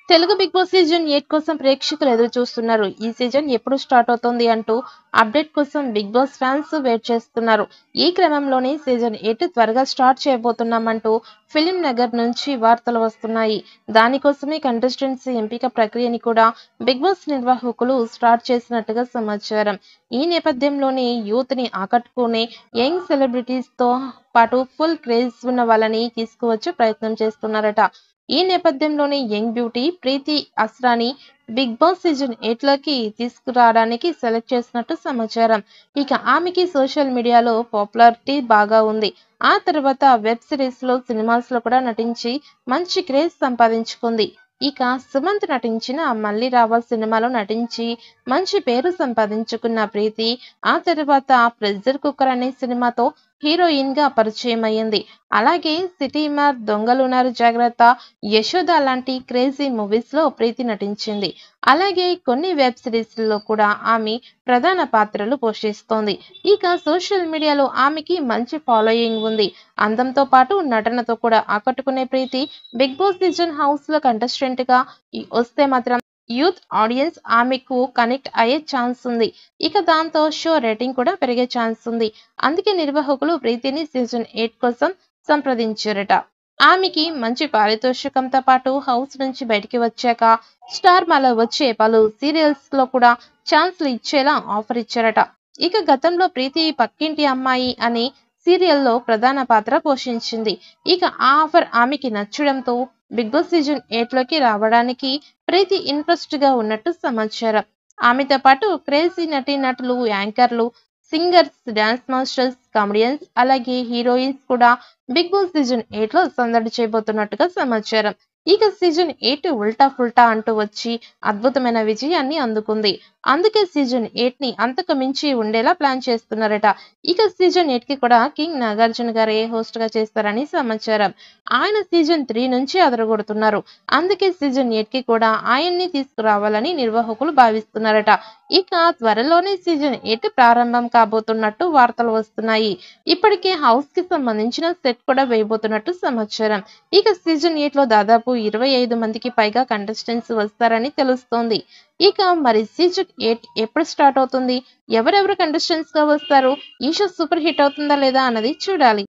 Telugu big boss season 8 కోసం ప్రేక్షకులు ఎదురు చూస్తున్నారు. ఈ సీజన్ ఎప్పుడు స్టార్ట్ అవుతుంది అంటూ అప్డేట్ కోసం బిగ్ బాస్ ఫ్యాన్స్ వెయిట్ చేస్తున్నారు. ఈ క్రమంలోనే సీజన్ 8 త్వరగా స్టార్ట్ చేయబోతున్నామంటూ ఫిల్మ్ నగర్ నుంచి వార్తలు వస్తున్నాయి. దానికోసమే కంటెస్టెంట్స్ ఎంపిక ప్రక్రియని కూడా బిగ్ బాస్ నిర్వాహకులు స్టార్ట్ చేసినట్టుగా సమాచారం. ఈ నేపథ్యంలోనే యూత్ ని ఆకట్టుకునే యంగ్ సెలబ్రిటీస్ తో పాటు ఫుల్ క్రేజ్ ఉన్న వాళ్ళని తీసుకువచ్చే ప్రయత్నం చేస్తున్నారట. ఈ నేపథ్యంలోనే యంగ్ బ్యూటీ ప్రీతి అస్రాని బిగ్ బాస్ సీజన్ 8 లోకి తీసుకురావడానికి సెలెక్ట్ చేసినట్టు సమాచారం. ఇక ఆమెకి సోషల్ మీడియాలో పాపులారిటీ బాగా ఉంది. ఆ తర్వాత వెబ్ సిరీస్ లో, సినిమాస్ లో కూడా నటించి మంచి క్రేజ్ సంపాదించుకుంది. ఇక సుమంత్ నటించిన మళ్ళీ రావల్ సినిమాలో నటించి మంచి పేరు సంపాదించుకున్న ప్రీతి ఆ తర్వాత ప్రెషర్ కుక్కర్ అనే సినిమాతో హీరోయిన్ గా పరిచయం అయ్యింది. అలాగే సిటీమార్, దొంగలున్నారు జాగ్రత్త, యశోద లాంటి క్రేజీ మూవీస్ లో ప్రీతి నటించింది. అలాగే కొన్ని వెబ్ సిరీస్ లో కూడా ఆమె ప్రధాన పాత్రలు పోషిస్తోంది. ఇక సోషల్ మీడియాలో ఆమెకి మంచి ఫాలోయింగ్ ఉంది. అందంతో పాటు నటనతో కూడా ఆకట్టుకునే ప్రీతి బిగ్ బాస్ సీజన్ హౌస్ లో కంటెస్టెంట్ గా వస్తే మాత్రం యూత్ ఆడియన్స్ ఆమెకు కనెక్ట్ అయ్యే ఛాన్స్ ఉంది. ఇక దాంతో షో రేటింగ్ కూడా పెరిగే ఛాన్స్ ఉంది. అందుకే నిర్వాహకులు ప్రీతిని సీజన్ 8 కోసం సంప్రదించారట. ఆమెకి మంచి పారితోషికంతో పాటు హౌస్ నుంచి బయటికి వచ్చాక స్టార్ మాలో వచ్చే పలు సీరియల్స్ లో కూడా ఛాన్స్లు ఇచ్చేలా ఆఫర్ ఇచ్చారట. ఇక గతంలో ప్రీతి పక్కింటి అమ్మాయి అనే సీరియల్లో ప్రధాన పాత్ర పోషించింది. ఇక ఆ ఆఫర్ ఆమెకి నచ్చడంతో బిగ్ బాస్ సీజన్ 8 లోకి రావడానికి ప్రీతి ఇంట్రెస్ట్ గా ఉన్నట్టు సమాచారం. ఆమెతో పాటు క్రేజీ నటీనటులు, యాంకర్లు, సింగర్స్, డాన్స్ మాస్టర్స్, కామెడియన్స్ అలాగే హీరోయిన్స్ కూడా బిగ్ బాస్ సీజన్ 8 లో సందడి చేయబోతున్నట్టుగా సమాచారం. ఇక సీజన్ 8 ఉల్టా ఫుల్టా అంటూ వచ్చి అద్భుతమైన విజయాన్ని అందుకుంది. అందుకే సీజన్ 8 ని అంతకు మించి ఉండేలా ప్లాన్ చేస్తున్నారట. ఇక సీజన్ 8 కి కూడా కింగ్ నాగార్జున గారే హోస్ట్ గా చేస్తారని సమాచారం. ఆయన సీజన్ 3 నుంచి అదరగొడుతున్నారు. అందుకే సీజన్ 8 కి కూడా ఆయన్ని తీసుకురావాలని నిర్వాహకులు భావిస్తున్నారట. ఇక త్వరలోనే సీజన్ 8 ప్రారంభం కాబోతున్నట్టు వార్తలు వస్తున్నాయి. ఇప్పటికే హౌస్ కి సంబంధించిన సెట్ కూడా వేయబోతున్నట్టు సమాచారం. ఇక సీజన్ 8 లో దాదాపు 25 మందికి పైగా కంటెస్టెంట్స్ వస్తారని తెలుస్తోంది. ఇక మరి సీజన్ 8 ఎప్పుడు స్టార్ట్ అవుతుంది? ఎవరెవరు కంటెస్టెంట్స్ గా వస్తారు? ఈ షో సూపర్ హిట్ అవుతుందా లేదా అన్నది చూడాలి.